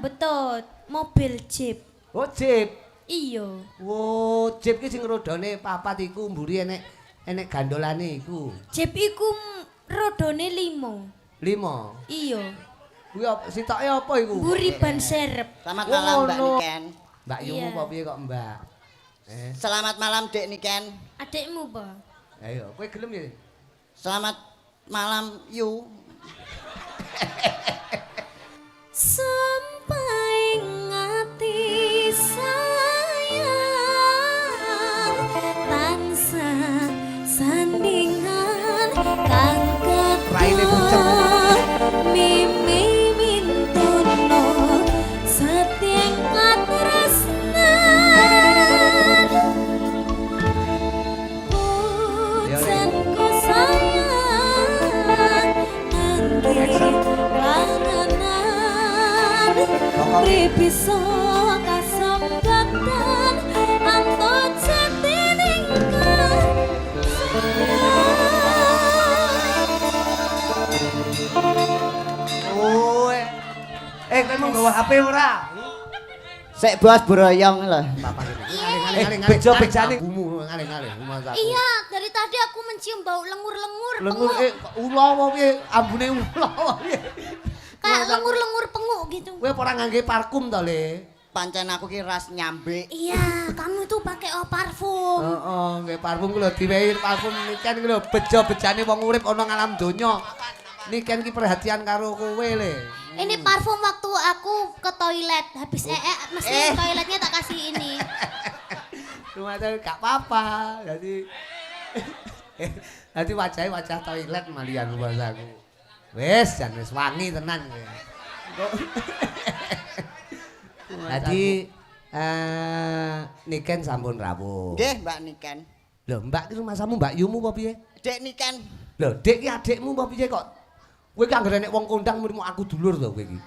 betut, mobil jeep. Oh, jeep. Iya. Oh, jeep ki sing rodane papat iku mburi enek gandolane iku. Jeep iku rodone 5. 5. Iya. Kuwi sitoke apa iku? Mburi ban serep. Selamat malam Mbak Niken. Mbak Yumu Iya. apa piye kok Mbak? Selamat malam Dek Niken. Adekmu, Pak. Ayo, kowe gelem ya? Selamat malam Yu. Sampai ngati sayang tansah sandingan kang Raine pucet. mimi mintono setieng katresnan pucenku sayang nanging langanan bisa kasempatan antot setiningkan Oh, kowe mau gawa HP ora? Sek bos broyong lho. Bejo-bejane gumu ngalih-ngalih. iya dari tadi aku mencium bau lengur-lengur Lengur penguk ulawa piye? Ambune ulawa piye? kayak lengur-lengur penguk gitu Kowe ora ngangge parfum to, Le? Pancen aku ki ras nyambe. iya kamu tuh pakai parfum Heeh, nggih parfum ku lho diwehi parfum Niken ku lho bejo-bejane wong urip ana ngalam donya. Niken ki perhatian karo kowe, Le. ini parfum waktu aku ke toilet habis mesti toiletnya tak kasih ini Cuma gak apa-apa. Jadi wajah toilet malian bahasaku. Wis jan wis wangi tenan kowe. Jadi Niken sampun rawuh. Nggih Mbak Niken. Lho, Mbak ki rumasamu Mbak Yumu apa piye? Dek Niken. Lho, Dik ki adikmu apa piye kok? Kowe ki anggere nek wong kondang mrimo aku dulur to kowe iki.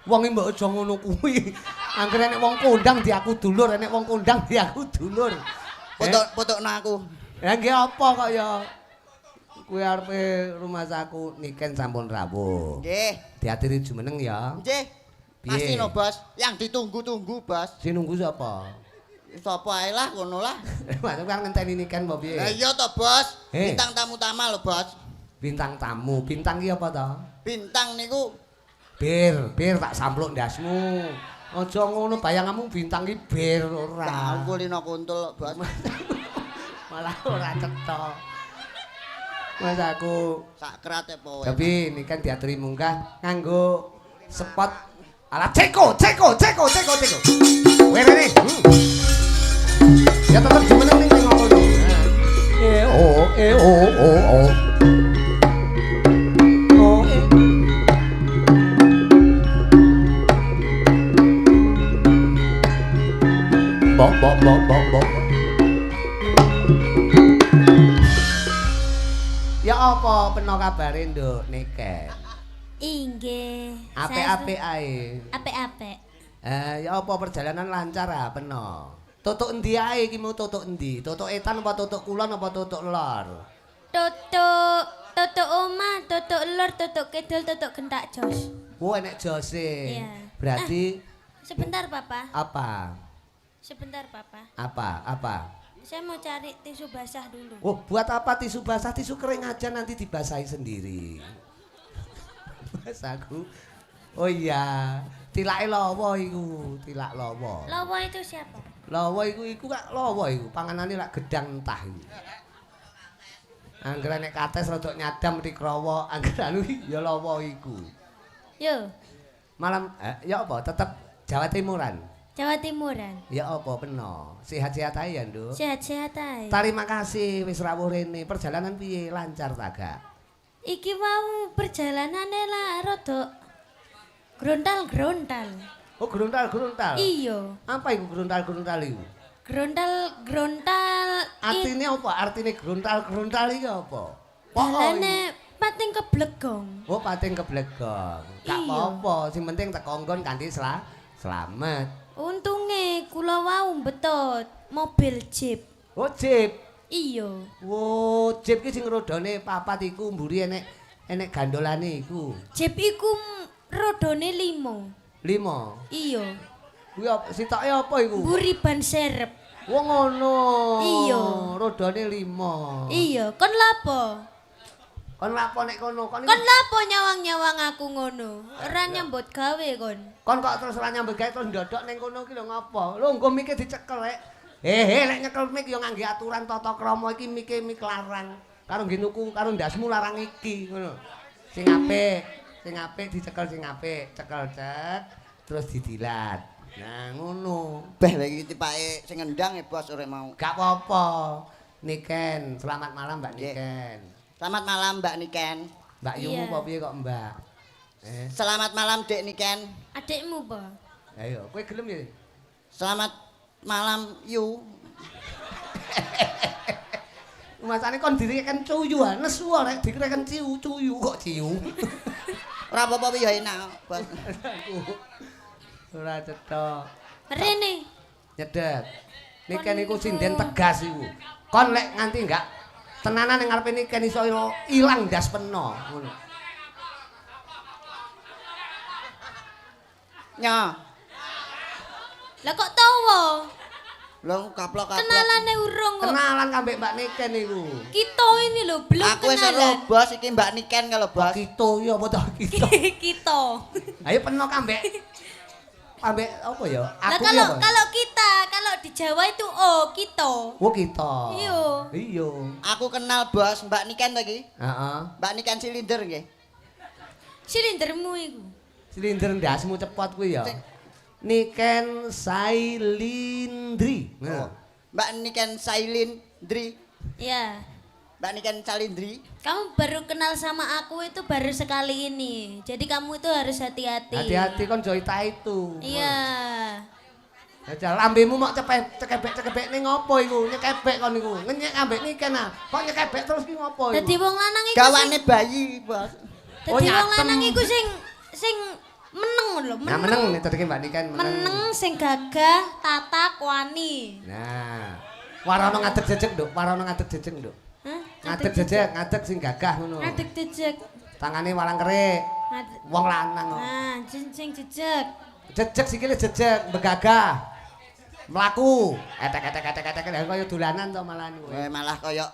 Wong mbok aja ngono kuwi. Anggere nek wong kondang di aku dulur, nek wong kondang di aku dulur. Foto-fotokno aku. Ya nggih apa kok ya? Kuwi arepe rumah saku Niken sampun rawuh. Nggih. Diatiri jumeneng ya. Nggih. Pasti no bos. Yang ditunggu-tunggu bos. Sing nunggu sapa? Sapa ae lah ngono lah. Masuk kan ngenteni Niken apa piye? Lah iya to bos. Eh. Bintang tamu utama lho bos. Bintang tamu. Bintang ki apa to? Bintang niku Bir tak sampluk ndasmu. Aja ngono bayanganmu bintang ki bir ora. tak kulino kuntul bos. Malah ora cetha. Mas aku Sak kerate poe. tapi ini kan diaturi munggah nganggo spot ala ceko. Wene nih. Ya tetep jumeneng ning ngono. Oh. Bok. Ya apa peno kabare Nduk Niken? inggih Apik-apik ae. apik-apik Ya apa perjalanan lancar peno. Tutuk endi ae iki mau tutuk endi? Tutuk etan apa tutuk kulon apa tutuk lor? tutuk omah tutuk lor tutuk kidul tutuk gentak jos Oh enek jose. Iya. Berarti sebentar papa apa? sebentar papa Apa? saya mau cari tisu basah dulu Oh, buat apa tisu basah? Tisu kering aja nanti dibasahi sendiri. Basaku. Oh iya, tilake lawa iku, tilak lawa. lawa itu siapa Lawa iku kak lawa iku, panganane lak gedang entah iku. Anggere nek kates rada nyadam rikrawa, anggere anu ya lawa iku. yo Malam ya apa? Tetep Jawa Timuran. Jawa Timuran Ya apa peno? Sehat-sehat ae ya, Nduk. sehat-sehat aja Terima kasih wis rawuh rene. Perjalanan piye? Lancar ta gak? iki mau perjalanannya lah rada grontal Oh, geruntal. iya Apa iku geruntal iku? grontal Artine apa? Artine geruntal iki apa? dalane pating keblegong Oh, pating keblegong. Gak Iya. apa-apa, sing penting teko nggon kanthi slamet. untunge kula wau betut mobil jeep Oh, jeep. iya Oh, jeep ki sing rodane papat iku mburi enek gandolane iku. jeep iku rodone 5 5. Iya. Kuwi sitoke apa iku? Mburi ban serep. Wong ngono. Iya. Rodane 5. Iya, kon lapo? Kon lapo nek kono? Kon Kon lapo nyawang-nyawang aku ngono? Ora nyambut gawe kon. kon kok terus ora nyambut gawe terus ndodok ning kono iki lho ngopo? Lho engko mike dicekel rek. Lek nyekel mik ya ngangge aturan tata krama iki mike mik larang. Karo nggih nuku karo ndasmu larang iki ngono. Sing apik dicekel sing apik, cekel cek terus didilat. Nah ngono. Beh lagi tipake sing ngendang ya bos ora mau. Gak apa-apa. Niken, selamat malam Mbak Nggih. Niken. Selamat malam Mbak Niken. Mbak Yumu Iya. apa piye kok Mbak? Selamat malam Dek Niken. Adikmu apa? Ayo, kowe gelem ya? Selamat malam Yu. Masane kon direken cuyu ah, nesu rek direken cuyu kok ciu. Ora apa-apa ya enak bos. Ora cetok. Rene. Nyedek. Niken iku sinden tegas iku. Kon lek nganti enggak tenanan ning ngarepe niken iso ilang ndas peno ngono. Nya. Lah kok tawa? Lho kaplok-kaplok. Kenalane urung kok. Kenalan kambek Mbak Niken iku. Kita ini lho belum Aku wis ero kenalan. bos iki Mbak Niken kalau bos. Kito ya apa to kito. Kita. Ayo peno kambek. Kambek apa ya? Lah Aku kalau ya apa? kalau kita, kalau di Jawa itu oh kita. Oh kita. Iya. Iya. Aku kenal bos Mbak Niken lagi. Heeh. Mbak Niken silinder nggih. Silindermu iku. Silinder ndasmu cepot kuwi ya. Niken Sailindri. Oh. Mbak Niken Sailindri. Ya. Mbak Niken Salindri. Kamu baru kenal sama aku itu baru sekali ini. Jadi kamu itu harus hati-hati. Hati-hati kon Joita itu. Iya. Aja lambemu mok cekebek-cekebek ning ngopo iku? Nyekebek kon iku. Ngenyek ambek Niken ah. Kok nyekebek terus ki ngopo iku? Dadi wong lanang iku Gawane bayi bos. Oh, Dadi wong nyatem. lanang iku sing meneng lho, Nah meneng nih tadi Mbak Niken Meneng sing gagah, tatak, wani. Nah. Warono ngadeg jejeg, Nduk. Warono ngadeg jejeg, Nduk. Hah? Ngadeg jejeg, ngadeg sing gagah ngono. Ngadeg jejeg. Tangane walang kerik. Ngadeg. Wong lanang kok. Nah, sing jejeg. Jejeg sikile jejeg, begagah. Mlaku. Etek kaya dolanan to malah niku. Malah koyo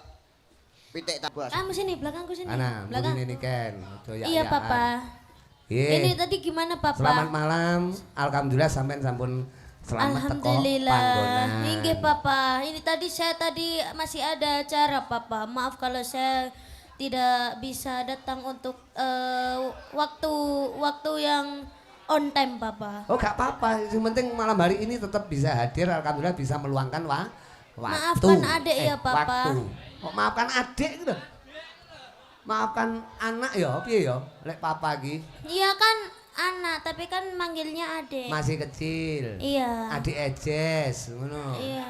pitik ta bos. Kamu sini, belakangku sini. Ana, Belakang. mrene Niken. Iya, Papa. Ini tadi gimana, Papa? Selamat malam. Alhamdulillah sampean sampun selamat teko Alhamdulillah. panggonan. Inggih, Papa. Ini saya tadi masih ada acara, Papa. Maaf kalau saya tidak bisa datang untuk waktu yang on time, Papa. Oh, gak apa-apa. Yang penting malam hari ini tetap bisa hadir. Alhamdulillah bisa meluangkan waktu. Maafkan adik ya, Papa. Waktu. Oh, maafkan adik gitu. Maafkan anak ya, piye ya? Lek papa iki Iya kan anak, tapi kan manggilnya adik. masih kecil. Iya. Adik ejes, ngono. Iya.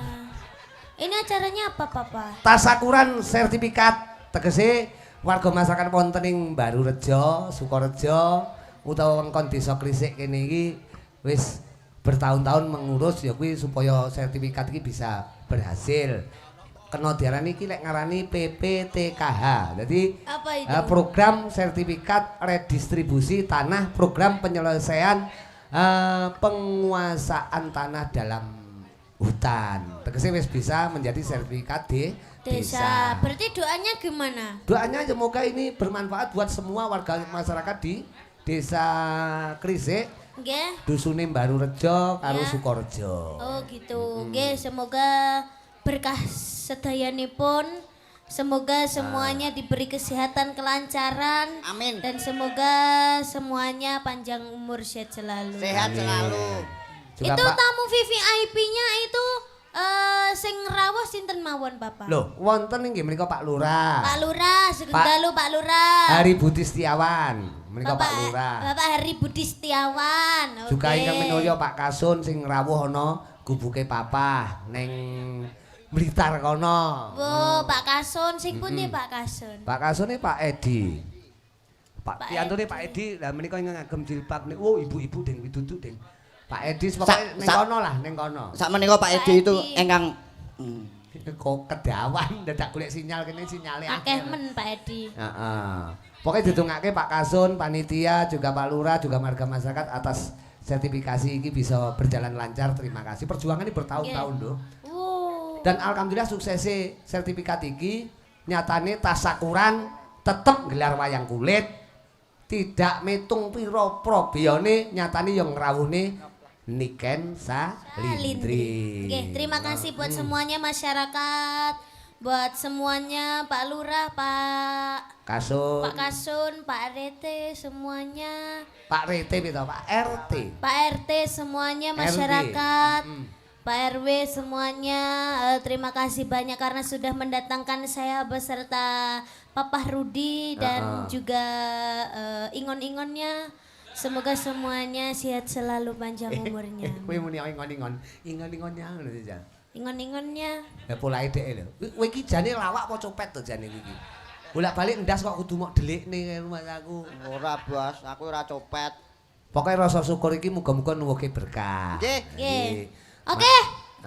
Ini acaranya apa, Papa? Tasakuran sertifikat tegese warga masyarakat wonten ing Barurejo, Sukorejo utawa wongkon desa Krisik kene iki wis bertahun-tahun mengurus ya kuwi supaya sertifikat iki bisa berhasil. Kena diarani iki lek ngarani PPTKH. Jadi Apa itu? program sertifikat redistribusi tanah, program penyelesaian penguasaan tanah dalam hutan. Tegese wis bisa menjadi sertifikat Desa. Berarti doanya gimana? Doanya semoga ini bermanfaat buat semua warga masyarakat di Desa Krisik, Nggih. Dusune Barurejo karo Ya. Sukorejo. Oh gitu. Nggih, semoga berkah sedayanipun. Semoga semuanya diberi kesehatan, kelancaran. Amin. Dan semoga semuanya panjang umur sehat selalu. Sehat selalu. Juga Itu Pak, tamu VVIP-nya itu sing rawuh sinten mawon, Bapak? loh, wonten inggih menika Pak Lurah. Pak Lurah, segendalu Pak Lurah. Hari Budi Setiawan, menika Pak Lurah. Bapak Hari Budi Setiawan. Juga Oke. ingkang minulya Pak Kasun sing rawuh ana gubuke papa ning Blitar kono. Bu, Pak Kasun, sing pundi Pak Kasun? Pak Kasune Pak Edi. Pak Pak piantune Edi. Pak Edi lah menika ngagem jilbab nih. Oh, ibu-ibu deng pitutu deng. Pak Edi Sak- pokoke ning sak- kono lah, ning kono. Sak menika Pak Pak Edi itu Edi. engkang Kok kedawan dadak golek sinyal kene sinyale Akeh men Pak Edi. Heeh. Pokoknya didongake Pak Kasun, panitia, juga Pak Lurah, juga warga masyarakat atas sertifikasi ini bisa berjalan lancar. Terima kasih. Perjuangan ini bertahun-tahun loh. Dan alhamdulillah suksesnya sertifikat ini nyatane tasakuran tetep gelar wayang kulit. Tidak mitung piro probione nyatane yang ngrawuhne Niken Salindri. Oke, terima kasih buat semuanya masyarakat, buat semuanya Pak Lurah, Pak Kasun, Pak RT semuanya. Pak RT gitu, Pak RT. Pak RT semuanya masyarakat. Pak RW semuanya, terima kasih banyak karena sudah mendatangkan saya beserta Papa Rudi dan juga ingon-ingonnya. Semoga semuanya sehat selalu panjang umurnya. Kowe muni ingon-ingonnya ngono ya. Ingon-ingonnya. Lah polahe dhek lho. Kowe iki jane lawak apa copet to jane iki? Bolak-balik ndas kok kudu mok delikne rumah aku. Ora, Bos, aku ora copet. Pokoke rasa syukur iki muga-muga nuwuhke berkah. Nggih. Oke,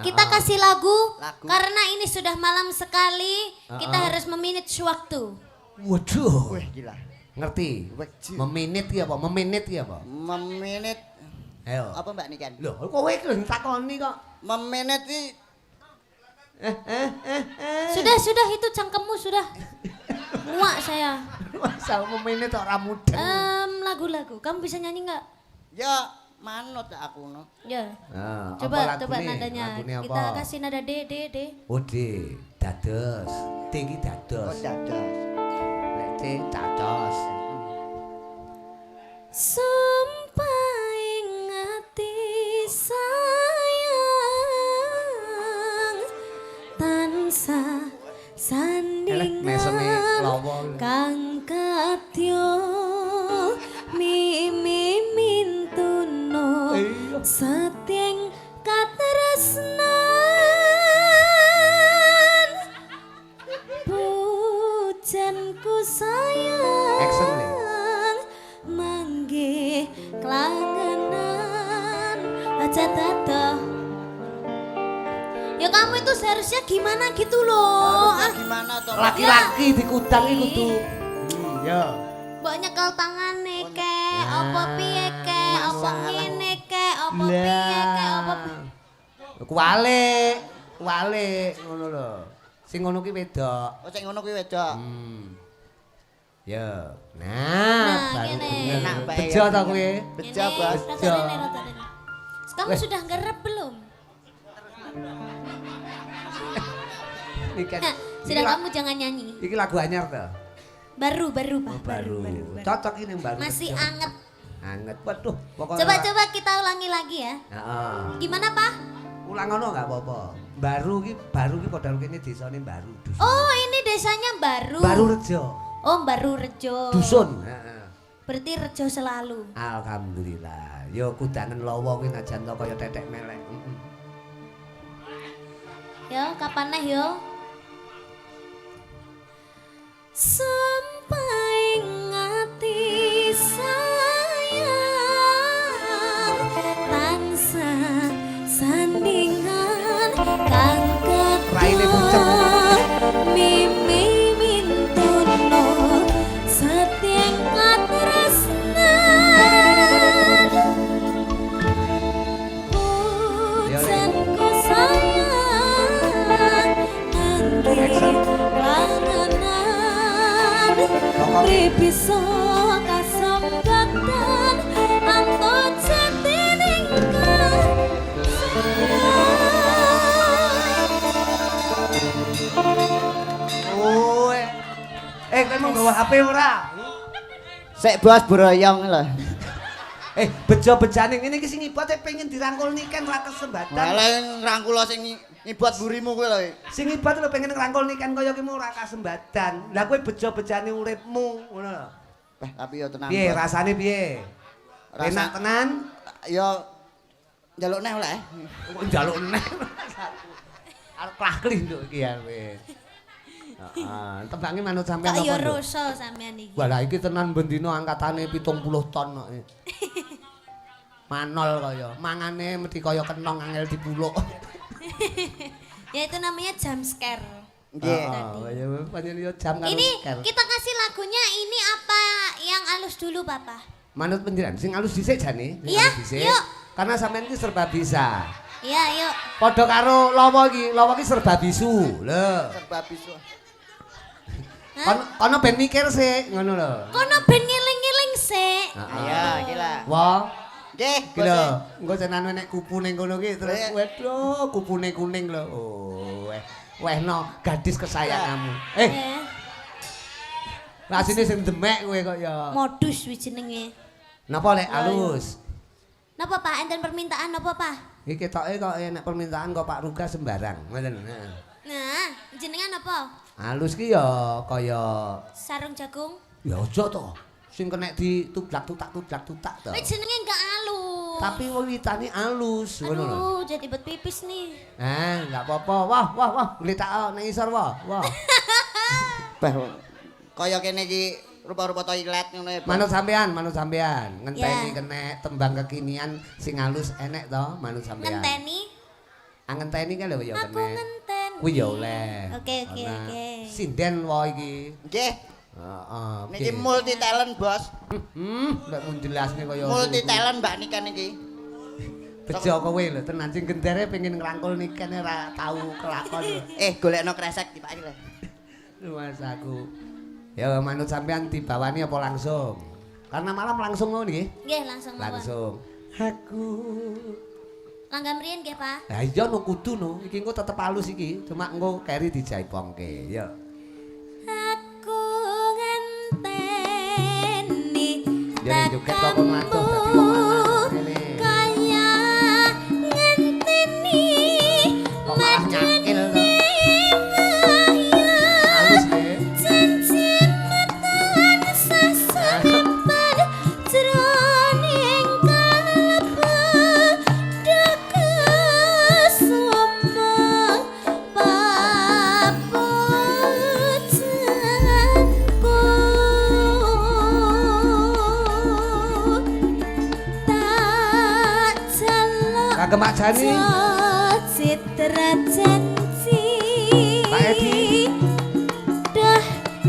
kita kasih lagu karena ini sudah malam sekali. Kita harus memanage waktu. Waduh. Wih, gila. Ngerti? Meminit ki apa? Meminit ki apa? Memenit. Ayo. Apa Mbak Niken? Lho, kowe iki lho takoni kok. Memenit iki Sudah itu cangkemmu sudah. Muak saya. Masa meminit ora mudeng. Lagu-lagu. Kamu bisa nyanyi nggak? ya manut aku no. Ya. Nah, Coba apa nadanya. Lagune apa? Kita kasih nada D. Oh D, dados. D iki dados. Oh dados. Nek D dados. Sampai ngati sayang tansah meseme sandingan lawa. kang katyo mimi mintuno setyeng katresnan pujanku Action, Le. sayang mangge kelangenan aja tata. Ya kamu itu seharusnya gimana gitu loh. Gimana toh? Laki-laki dikudangi kudu. Ya. Mbok nyekel tangane kek, apa piye kek, apa ngene kek, apa piye kek, apa Kuwalik ngono lho. Sing ngono ki wedok. Oh sing ngono kuwi wedok. Ya. Nah, baru ngene. bener. Enak bae Bejo ya, ta Bang. kowe? Bejo, Ini, Bos. rata rene, rata rene. Kamu sudah ngerep belum? Iki kan. Sudah kamu jangan nyanyi. Iki lagu anyar to? Baru, Pak. Baru. Cocok ini yang baru. Masih Bejo. anget. Anget. Waduh, pokoknya. Coba kita ulangi lagi ya. Heeh. Gimana, Pak? Ulang ngono enggak apa-apa. Baru ki padahal kene desane baru dusun. Oh, ini desanya baru. Baru Rejo. Oh, baru Rejo. Dusun. Heeh. Berarti Rejo selalu. Alhamdulillah. Yo kudangan lawa kuwi najan to kaya tetek melek. Yo, kapan neh yo? Sampai ngati sayang tansah sandingan kang Raine pucet. mimi mintono setyeng katresnan pujanku sayang nangge langenan bisa kasempatan antot setiningkan Oh. Kowe mau gawa HP ora? Sik Bos broyong lho. Bejo-bejane ngene iki sing ibot pengen dirangkul niken ra kesempatan. Malah ngrangkul sing ngibot burimu kuwi lho. Sing ibot lho pengen ngrangkul niken kaya ki ora kasempatan. Lah kowe bejo-bejane uripmu ngono lho. Tapi yo tenang. Piye Bos. rasane piye? Enak tenan? Yo njaluk neh oleh. Kok njaluk neh. Arep klakli nduk iki ya wis. Heeh, tembange manut sampean kok yo apa? Nduk? roso sampean iki. Wah, lah iki tenan bendina angkatane 70 ton kok. Manol kaya, mangane mesti kaya kenong angel dipuluk. Ya itu namanya jump scare. Nggih. Ya pancen yo jam karo Ini scare. kita kasih lagunya ini apa yang halus dulu Papa? Manut penjiran sing alus dhisik jane. Sing Iya, alus dhisik. yuk. Karena sampean iki serba bisa. Iya, yuk. Padha karo lawa iki serba bisu. Lho. Serba bisu. Kono ben mikir sik, ngono lho. Kono ben ngiling-ngiling sik. Ayo, iki lah. Wah, Nggih, iki lho, engko jenengan nek kupu ning kono ki terus waduh, kupune kuning lho. Oh, wehno gadis kesayanganmu. Eh, Rasine sing demek kowe kok ya. modus wi jenenge. Napa lek alus? Napa Pak? Enten permintaan napa Pak? Iki ketoke kok nek permintaan kok Pak Ruga sembarang, ngoten. Nah, jenengan apa? Alus ki ya kaya Sarung jagung. ya aja to. Sing kena ditublak tutak to. Wis jenenge enggak alus. Tapi wiwitane alus ngono lho. Aduh, jadi bet pipis nih. Enggak apa-apa. Wah, ngletak nang isor wah. Bah, kaya kene iki rupa-rupa toilet ngono ya. Manut sampean. Ngenteni kena tembang kekinian sing alus enek to, manut sampean. Ngenteni. Ngenteni kan lho ya Aku kena. ngenten. Kuwi ya oleh. Oke. Sinden wae iki. Nggih, Heeh. niki multi talent, Bos. Lek mun jelasne kaya Multi talent Mbak Nika niki. bejo kowe lho tenan sing gendere pengen ngrangkul nikene ora tau kelakon lho. Golekno kresek dipaki lho. Mas aku. Ya manut sampean dibawani apa langsung? Karena malam langsung ngono nggih. Nggih, langsung mawon. Langsung. Aku. Langgam riyen nggih, Pak. Lah iya no kudu no. Iki engko tetep halus iki. Cuma engko keri dijaipongke. Ya. Aku ngenteni. Jadi joget kok kon atuh dadi wong lanang kene. Kaya ngenteni. Kok malah nyakil to. Halus nggih. Cincin metan sasampan jroning kalbu dekesuma papujanku tak jaluk Kagem Mak Jani. citra janji Pak Edi. dah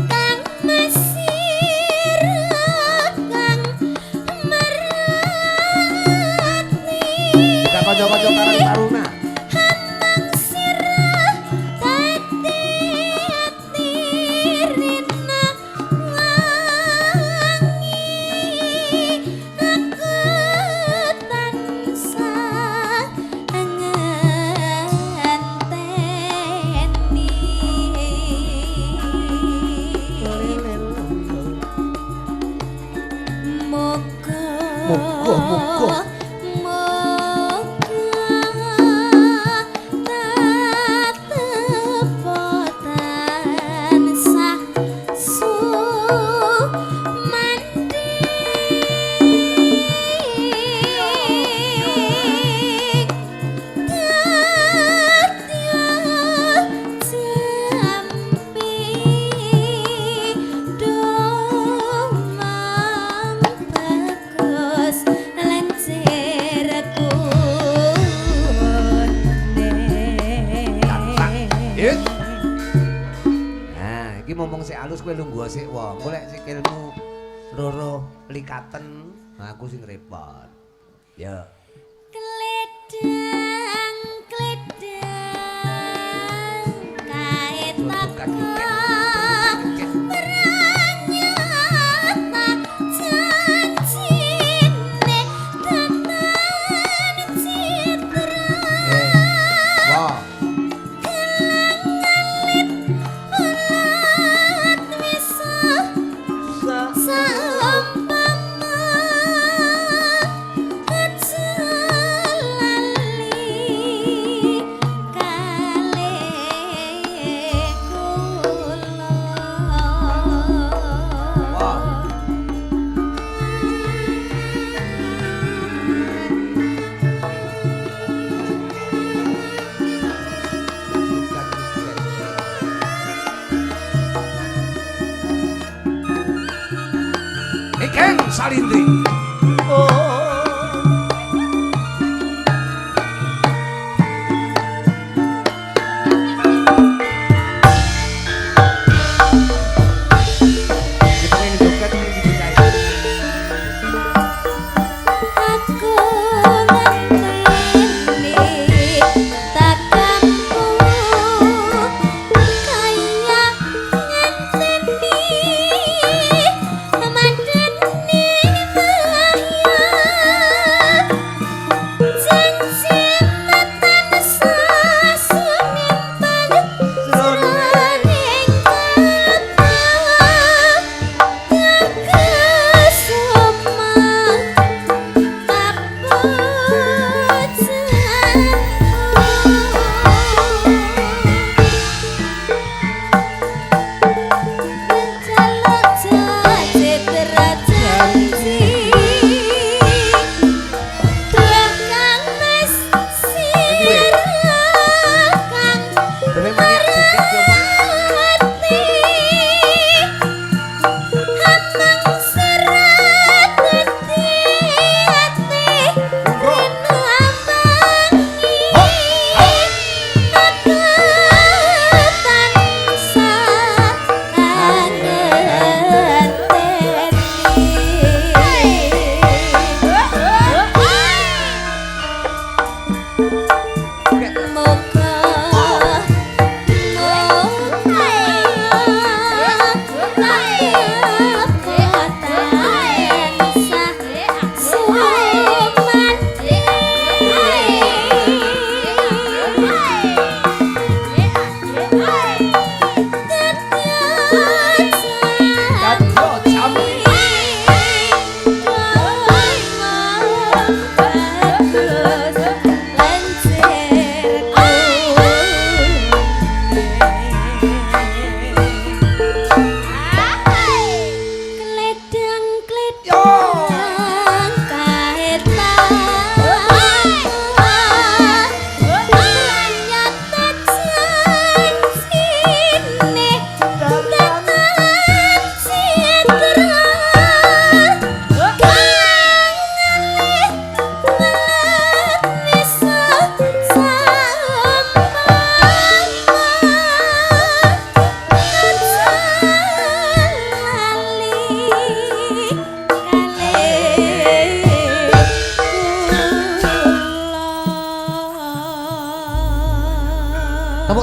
kang mesir kang merati Kita kanca-kanca Karang Taruna. hamang sirah tadi hati rina wangi aku tansah ngenteni Moga. tansah sumanding Yuk. Nah, iki ngomong sik alus kowe lungguh sik wong. Golek sikilmu loro likaten, aku sing repot. Ya. Kledang kait teko beranyata janjine tenan citra Wah. ulat bisa saumpama aja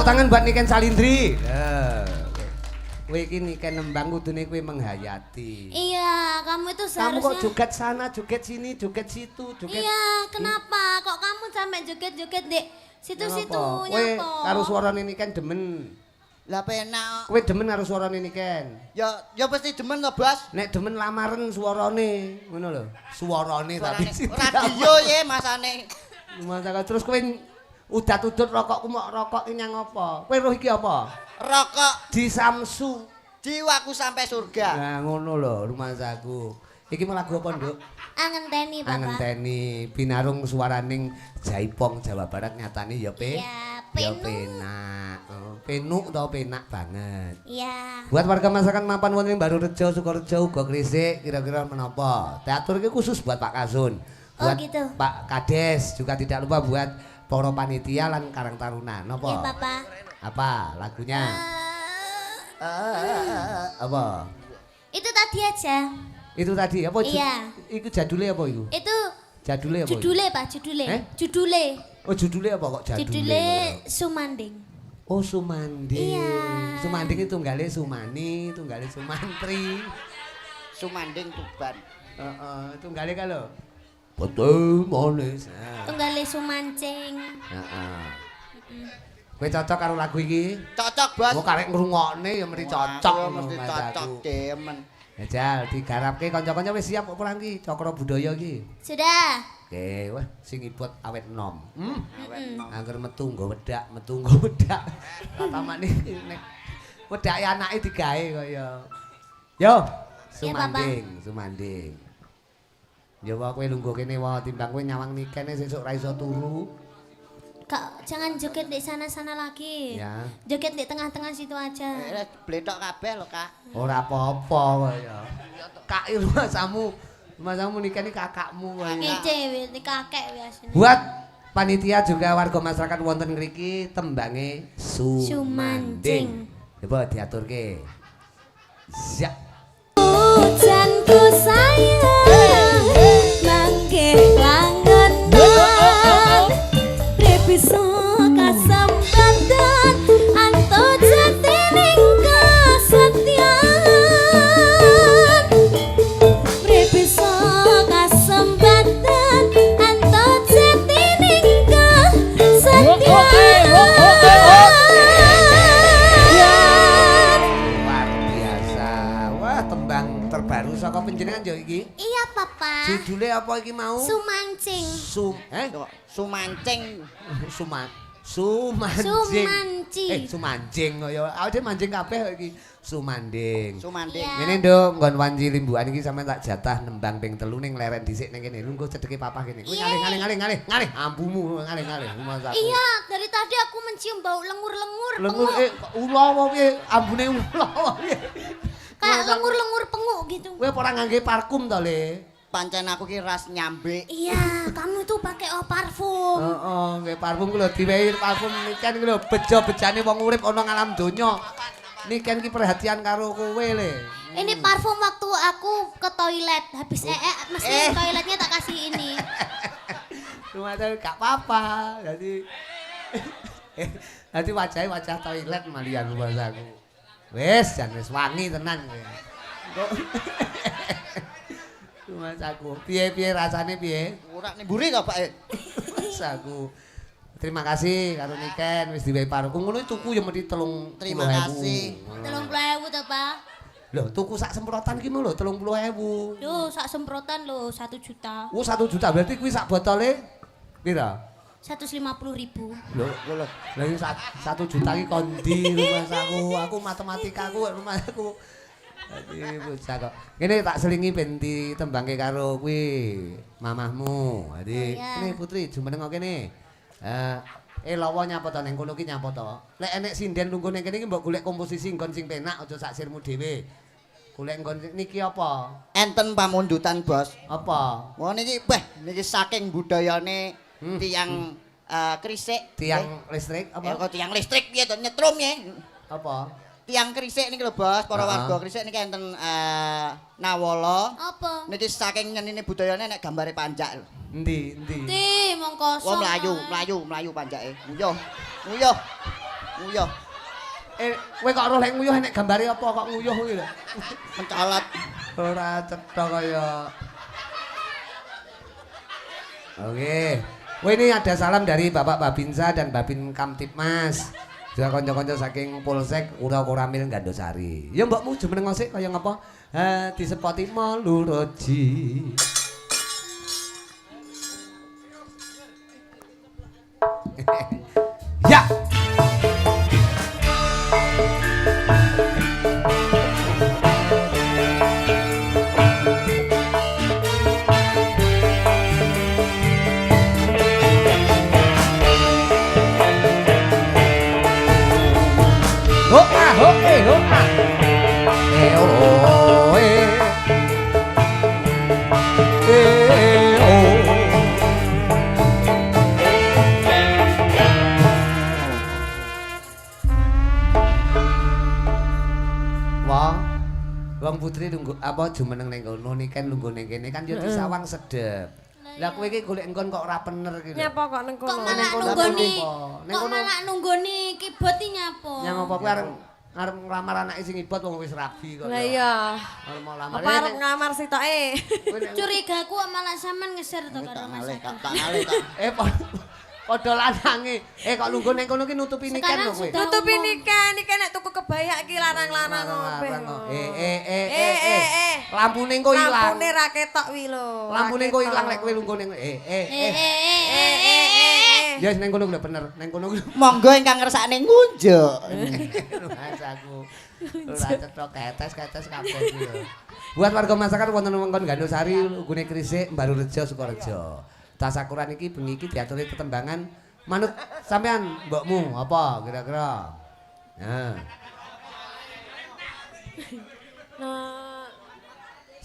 Tepuk tangan buat Niken Salindri. Kowe iki Niken nembang kudune kowe menghayati. Iya, kamu itu Kamu seharusnya. kok joget sana, joget sini, joget situ, joget. Iya, kenapa? Kok kamu sampai joget-joget dek situ-situ Kowe nyapa? karo suarane Niken demen. Lah penak. Kowe demen karo suarane Niken. Ya pasti demen to, Bos. Nek demen lamaren suarane, ngono lho. Suarane tapi Radio ye masane. Masa terus kowe udat-udut rokokku mok rokok ki nyang apa? Kowe roh iki apa? Rokok Di Samsu. jiwaku sampai surga. Nah, ngono lho rumah saku. Iki mau lagu apa, Nduk? Angenteni, Bapak. Angenteni binarung suaraning Jaipong Jawa Barat nyatane ya Iya, ya penuh. penak. Penuk tau penak banget. Iya. Buat warga masyarakat mapan wonten ing Baru Rejo, Sukorejo, uga Gresik kira-kira menapa? Teater iki khusus buat Pak Kasun. Oh, Buat gitu. Pak Kades juga tidak lupa buat para panitia lan Karang Taruna. Napa? Iya, Bapak. Apa lagunya? Apa? Itu tadi aja. Itu tadi apa? Iya. Iku jadule apa iku? Itu Jadule apa? iku? judule, Pak, judule. Eh? Judule. Oh judule apa kok jadule? Judule Sumanding. Oh Sumanding. Iya. Sumanding itu tunggale Sumani, tunggale Sumantri. Sumanding Tuban. Heeh, tunggale ka lho. Betul manis. Tunggale Sumancing. Heeh. Kowe cocok karo lagu iki? Cocok, Bos. Oh karek ngrungokne ya mesti cocok Wah, ngono mesti Mas cocok aku. demen. Ya Jal, digarapke kanca-kanca wis siap kok perang iki, Cakra Budaya iki. Sudah. Oke, wah sing ibut awet nom. Mm-mm. Angger metu nggo wedak, metu nggo wedak. Tatamane nek wedake anake digawe kaya. Yo, Sumanding, Sumanding. Ya wae kowe lungguh kene wae timbang kowe nyawang nikene sesuk ra iso turu. Kak, jangan joget di sana-sana lagi. Ya. Joget di tengah-tengah situ aja. Bletok kabeh lho, Kak. Ora apa-apa kaya. Kak rumahmu, rumahmu nikah kakakmu kaya. Ngece, ini kakek biasanya. Buat panitia juga warga masyarakat wonten ngriki tembange Sumanding. Sumanding. Coba diaturke. Siap. Hujanku sayang mangke langenan bisa kasempatan anto jatining kesetiaan bisa kasempatan anto jatining kesetiaan. Luar biasa. Wah, tembang terbaru saka panjenengan yo iki. Iya papa. Judule apa iki mau? Sumancing. Sumancing. Sumancing. Sumanci. Sumancing kaya awake mancing kabeh kok iki. Sumanding. Sumanding. Iya. Ngene Nduk, nggon wanci limbukan iki sampean tak jatah nembang ping 3 ning leren dhisik ning kene. Lungguh cedheke papah kene. Kowe ngalih. Ampumu ngalih. Masaku. Iya, dari tadi aku mencium bau lengur-lengur Lengur penguk. ula apa piye? Ambune ula apa piye? Kayak lengur-lengur penguk gitu. Kowe ora ngangge parfum to, Le? Pancen aku ki ras nyambe. Iya, kamu tuh pakai parfum. Heeh, nggih parfum ku lho diwehi parfum niken ku lho bejo-bejane wong urip ana ngalam donya. Niken ki perhatian karo kowe, Le. Ini parfum waktu aku ke toilet. Habis mesti toiletnya tak kasih ini. Cuma gak apa-apa. Jadi wajahnya wajah toilet malian bahasaku. Wes, jan wis wangi tenan kowe. Cuma aku. Piye-piye rasane piye? Ora nimburi to, Pak. Aku. Terima kasih karo Niken wis diwehi parfum. Ngono tuku ya mesti 30.000. Terima kasih. 30.000 tuh, Pak. Lho, tuku sak semprotan ki lho 30.000. Duh, sak semprotan lo 1 juta. Oh, 1 juta berarti kuwi sak botole pira? 150.000. Lho, lho. Lah iki 1 juta ki kondi rumah saku. Aku matematikaku rumah aku. Dadi bocah kok. Kene tak selingi ben ditembangke karo kuwi mamahmu. Dadi kene Putri jumeneng kene. Lawa nyapa to ning kono ki nyapa to. Lek enek sinden lungguh ning kene iki mbok golek komposisi nggon sing penak aja sak sirmu dhewe. Golek nggon niki apa? Enten pamundutan, Bos. Apa? Wah niki niki saking budayane tiyang krisik. Tiang listrik apa? Kok tiang listrik piye to nyetrum ya. Apa? Tiang krisik niki lho, Bos, para warga krisik niki enten nawala. Apa? Niki saking ngenine budayane nek gambare panjak lho. Endi? Ti, mong kosong. Wah mlayu panjake. Nguyuh. Nguyuh. Kowe kok roh lek nguyuh nek gambare apa kok nguyuh kuwi lho. Mencolot. Ora cetha kaya. Oke. Wah ini ada salam dari Bapak Babinsa dan Babin Kamtipmas. Juga kanca-kanca saking Polsek Ura-Koramil Gandosari. Ya mbokmu jumeneng ngosik kaya ngapa? Ha disepoti Maluroji. Ya. Ho ah ho ah. Oh Wong putri nunggu apa jumeneng ning kono niken lungguh ning kene kan yo disawang sedep. Lah kowe iki golek engkon kok ora bener iki. Nyapa kok ning kono? Kok malah nunggoni kibot iki nyapa? Nyang apa kowe arep nglamar anake sing ibot wong wis rabi kok. Lah iya. Arep mau lamar. Apa arep ngamar sitoke? Curigaku malah sampean ngeser to karo Mas Agus. Tak ngalih tak. Padha lanange. Kok lungguh ning kono ki nutupi niken lho kowe. Tutupi niken nek tuku kebayak iki larang-larang kabeh. Lampune engko ilang. Lampune ra ketok wi lho. Lampune engko ilang lek kowe lungguh ning Ya ning kono lho bener, ning kono. Monggo ingkang ngersakne ngunjuk. Mas aku. Ora cetha ketes kabeh iki lho. Buat warga masyarakat wonten wewengkon Gandosari, Gune Krisik, Mbarurejo, Sukorejo. Tasakuran iki bengi iki diaturi tetembangan manut sampean mbokmu apa kira-kira? Nah.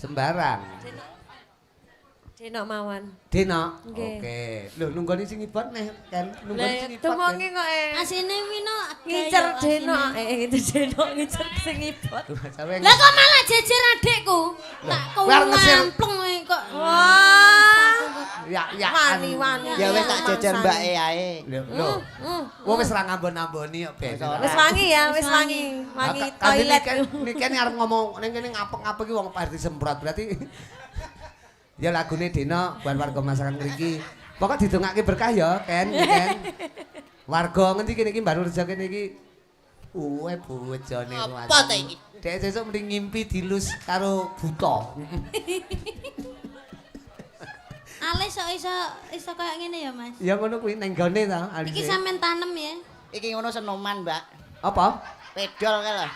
Sembarang. Denok mawon. Denok. Nggih. Oke. Lho nunggoni sing ibot neh kan nunggoni sing ibot. Demongi kok Asine wino ngincer denok itu denok ngincer sing ibot. Lah kok malah jejer adikku. Tak ngampleng kok. Wah. Ya wani. Ya wis tak jejer mbake ae. Lho. Wong wis ra ngambon-amboni kok ben. Wis wangi ya, wis wangi. Wangi toilet. Niki nek arep ngomong ning kene ngapek-ngapek iki wong pasti semprot berarti ya lagune Dina buat warga masyarakat mriki. Pokok didongake berkah ya, Ken. Warga ngendi kene iki Mbarurejo kene iki. Bojone Apa ta iki? Dek sesuk mending ngimpi dilus karo buta. Alis kok iso kaya ngene ya, Mas. Ya ngono kuwi nang gone ta. Iki sampean tanem ya. Iki ngono senoman, Mbak. Apa? Pedol kae lho.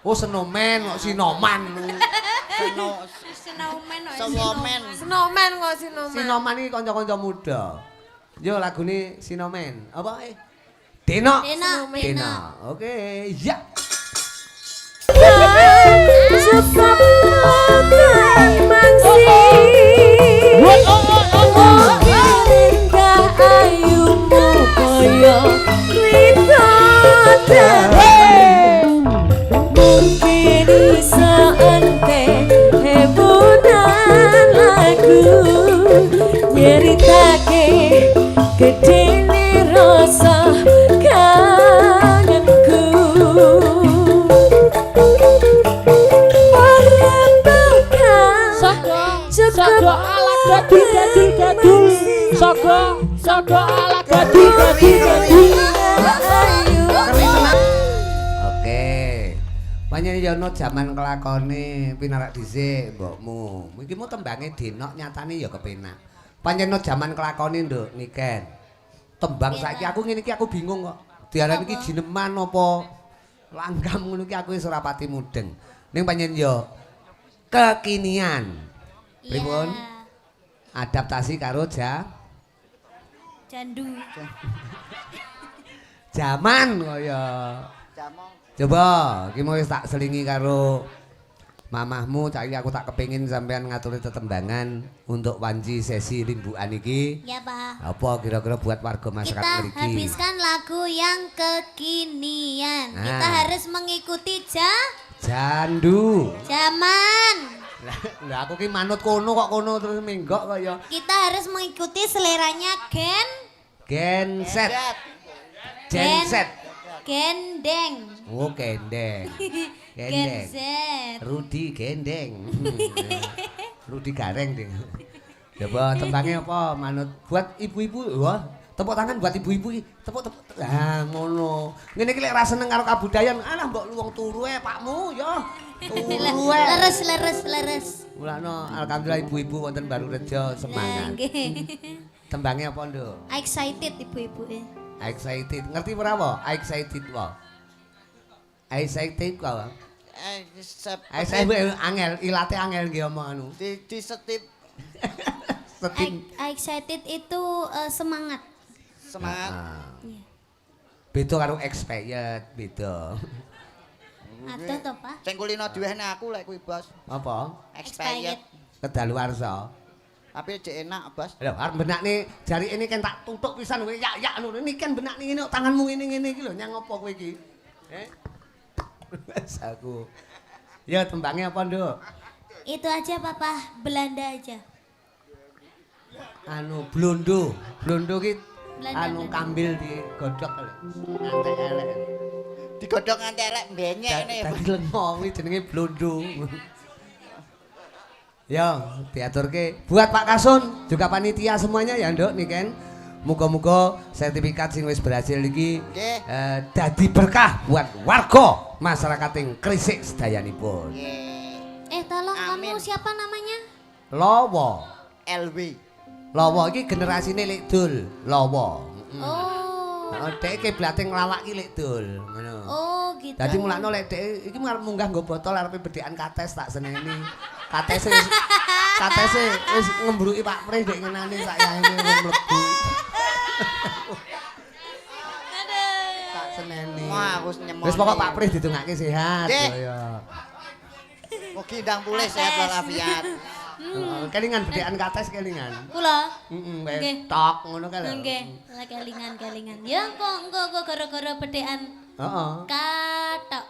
Oh senomen kok sinoman. Snowman kok Snowman. Sinoman iki kanca-kanca muda. Yo lagune Sinomen. Apa Dena. Oke, ya. Mungkin bisa ente hebonan lagu nyeritake gedene rasa kangenku Sogo ala gadul Sogo ala gadul Panjenengan ya ono jaman kelakone pinarak dhisik mbokmu. Iki mu tembange Denok nyatane ya kepenak. Panjenengan jaman kelakone nduk niken. Tembang saiki aku ngene iki aku bingung kok. Diarani iki jineman apa langgam ngono iki aku wis ora pati mudeng. Ning panjenengan ya kekinian. Pripun? Adaptasi karo Jandu. Jaman kaya. Coba, iki mau tak selingi karo mamahmu, saiki aku tak kepengin sampean ngaturi tetembangan untuk wanci sesi rimbukan iki. Ya, Pak. Apa kira-kira buat warga masyarakat mriki? Kita habiskan lagu yang kekinian. Kita harus mengikuti Jandu. Zaman. Lah aku ki manut kono kok kono terus menggok kok ya. Kita harus mengikuti seleranya Genset. Genset. Gendeng. Oh, gendeng. Gen Gendeng. Z. Rudi gendeng. Rudi gareng ding. Coba tembangnya apa manut buat ibu-ibu wah tepuk tangan buat ibu-ibu iki tepuk ngono ngene iki lek ra seneng karo kabudayan alah mbok lu wong turu pakmu ya turu Leres. mulane alhamdulillah ibu-ibu wonten Barurejo semangat tembangnya apa Nduk Excited ibu-ibu excited ngerti ora apa excited wae excited wae angel ilate angel nggih omong anu di setip Excited itu semangat. semangat. Iya. Beda karo expired, beda. Adoh to, Pak? Sing kulino diwehne aku lek kuwi, Bos. Apa? Expired. Kedaluwarsa. Tapi cek enak, Bos. Lho, arep benakne jari ini kan tak tutuk pisan kowe yak ngono. Ini kan benakne ngene tanganmu ngene iki lho, nyang apa kowe iki? Wes aku. Ya tembangnya apa, Nduk? Itu aja, Papa. Belanda aja. Anu blondo. Blondo ki Belanda, anu Belanda. kambil digodhog lho. Ngantek elek. Digodhog nganti elek benyek ngene. Dadi lengo kuwi jenenge blondo. Ya, diaturke buat Pak Kasun, juga panitia semuanya ya, Nduk niken. Muga-muga sertifikat sing wis berhasil iki Nggih. dadi berkah buat warga masyarakat ing Krisik sedayanipun. Nggih. Tolong Amin. kamu siapa namanya? Lawa. LW. Lawa iki generasine Lek Dul, Lawa. Oh. Dek kiblate nglawak ki Lek Dul, ngono. Oh, gitu. Dadi mulakno lek dek iki arep munggah nggo botol arepe bedhekan kates tak seneni. Katese wis ngembruki Pak Pri dek ngenani sak yaene wong mlebu. Tak seneni. Wah, wis nyemoni. Wis pokok Pak Pri ditungake sehat Nggih. ya. Mugi ndang pulih sehat walafiat. Kelingan bedhekan kates kelingan. Kula. Heeh, Nggih. tok ngono kae lho. Nggih, lah kelingan. Ya engko gara-gara bedhekan Heeh. katok.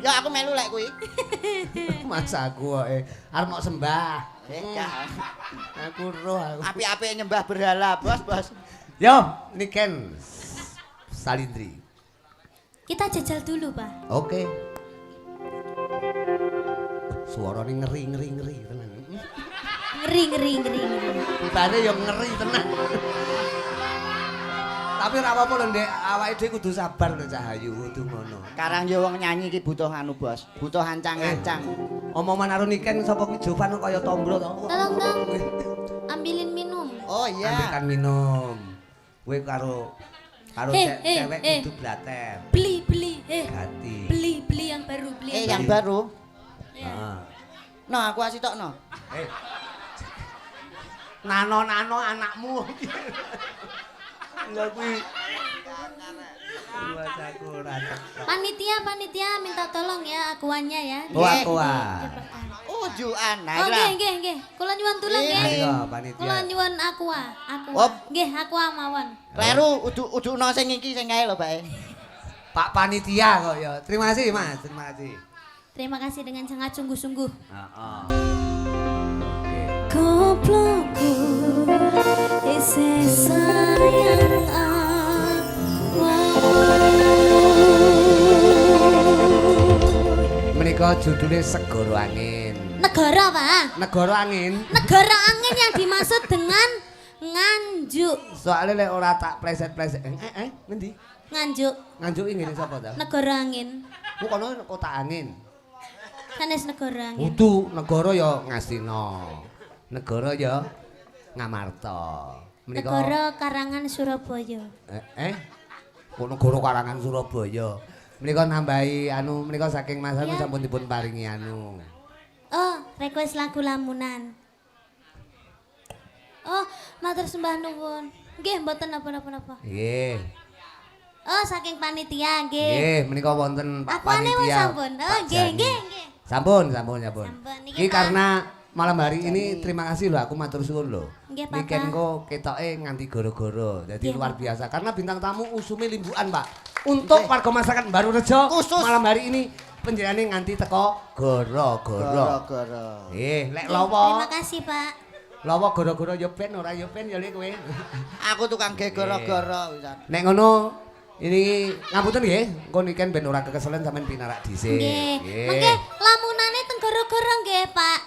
Ya aku melu lek kuwi. Mas aku kok arep mau sembah. Gak. Aku roh aku. Apik-apik nyembah berhala, Bos. Yo, niken Salindri. Kita jajal dulu, Pak. Oke. Suarane ngeri tenan. Ngeri. Tibane yo ngeri tenan. Tapi ora apa-apa lho, Ndek. Awake dhewe kudu sabar lho Cahayu, kudu ngono. Karang yo wong nyanyi iki butuh anu, Bos. Butuh ancang-ancang. Omongan karo niken sapa kuwi Jovan kaya tombro to. Tolong dong. Ambilin minum. Oh iya. Ambilkan minum. Kowe karo cewek kudu blater. Beli. Ganti. Beli yang baru, Yang baru. Heeh. No, aku asih tokno. Nano anakmu. Lha kuwi Panitia minta tolong ya akuannya ya. Aqua. Ujuan. Nah, Oh lah. nggih. Kula nyuwun tulung nggih. Monggo panitia. Kula nyuwun aqua. Op. Nggih, aqua mawon. Kleru udu no sing iki sing kae lho, Pak. Pak panitia kok ya. Terima kasih, Mas. Terima kasih. Terima kasih dengan sangat sungguh-sungguh. Heeh. Koplokku isi sayang Menika judulnya Segoro Angin. Negara, Pak. Negara angin. Negara angin yang dimaksud dengan Nganjuk. Soalnya lek ora tak pleset-pleset. Ngendi? Nganjuk. Nganjuk ngene sapa ta? Negara angin. Ku kono kota angin. Sanes negara angin. Kudu negara ya Ngastina. Negara ya Ngamarta. Negara Karangan Surabaya. Kok negara Karangan Surabaya. Menika nambahi anu menika saking Mas anu Iya. sampun dipun paringi anu. Oh, request lagu lamunan. Oh, matur sembah nuwun. Nggih, mboten napa-napa. Nggih. Oh, saking panitia nggih. Nggih, menika wonten Pak Akuane wis Panitia. sampun. Oh, Pak nggih, Jani. nggih. Sampun. Sampun, Iki niki karena malam hari ini terima kasih loh aku matur suwun loh. Nggih, Papa. Niken kok ketoke nganti goro-goro. Jadi Nggih, luar Papa. biasa karena bintang tamu usume limbukan, Pak. Untuk warga masyarakat Barurejo Khusus. malam hari ini penjelasannya nganti teko goro-goro. Goro-goro. Lek Nggih, lawa, Terima kasih, Pak. lawa goro-goro ya ben ora ya ben ya lek kowe. Aku tukang ge goro-goro pisan. Nek ngono Ini ngapunten nggih, engko niken ben ora kekeselen sampean pinarak dhisik. Nggih. Mengke lamunane teng goro-goro nggih, Pak.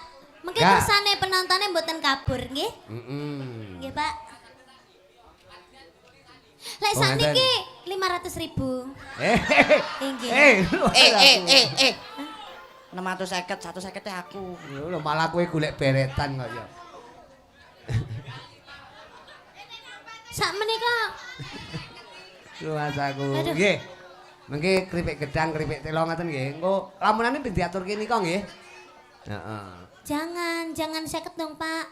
Mengke Nggak. kersane penontonnya mboten kabur nggih. Nggih, Pak. Lek Oh, sakniki 500.000. Nggih. 650, 150 teh aku. Lho malah kowe golek beretan kok ya. Sak menika Lho aku. Aduh. Nggih. Mengke kripik gedang, kripik telo ngoten nggih. Engko lamunane ben diaturke nika nggih. Heeh. jangan 50 dong, Pak.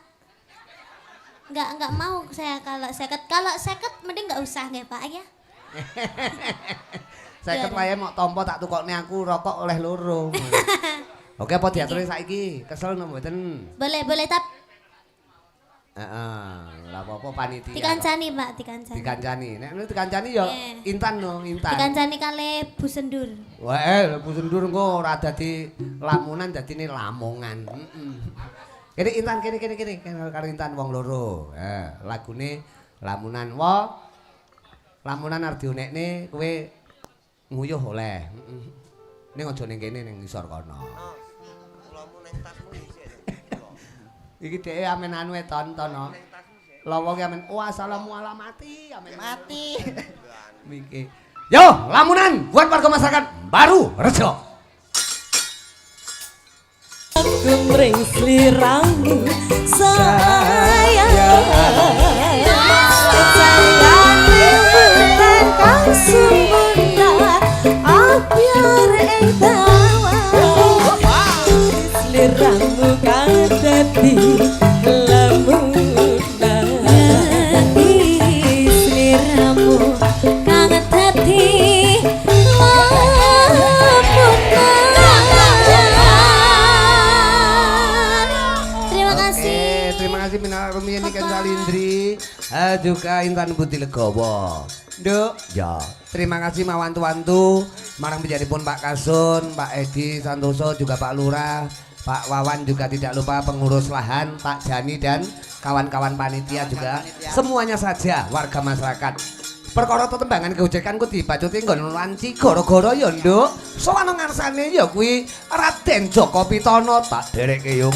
Enggak mau saya kalau 50. Kalau 50 mending enggak usah nggih, Pak ya. Saya wae mok tampa tak tukokne aku rokok oleh loro. Oke apa diaturke saiki? Kesel no mboten? Boleh Heeh. Lah apa panitia. dikancani, Pak, dikancani. Dikancani. Nek dikancani ya Nggih. Intan no, Intan. Dikancani kali Bu Sendur. Wae, Bu Sendur engko ora dadi lamunan dadine lamongan. Heeh. Kene Intan kene karo Intan wong loro. Lagune lamunan lamunan arep dionekne kowe nguyuh oleh. Heeh. Ning aja ning kene ning ngisor kono. Lamun ning tasmu isih. Iki dhek amen anu tonton no. Lawa ki amen wassalamualaikum mati amen Mati. Miki. Yo, lamunan buat warga masyarakat baru Rejo. Kumring sliramu sayang Sayangnya bulan kang sempurna Apiar ing tawa Sliramu kang dadi lamunan Sliramu kang dadi lamunan. Terima kasih. Terima kasih Minal Rumiyin Niken Salindri, juga Intan Budi Legowo. Nduk, ya. Terima kasih mawantu-wantu, marang penjaripun Pak Kasun, Pak Edi Santoso, juga Pak Lurah, Pak Wawan juga tidak lupa pengurus lahan, Pak Jani dan kawan-kawan panitia juga. Semuanya saja warga masyarakat. Perkara tetembangan kehujakanku dibacuti nggon wanci gara-gara ya, Nduk. Sowan ngarsane ya kuwi Raden Joko Pitana tak dereke yung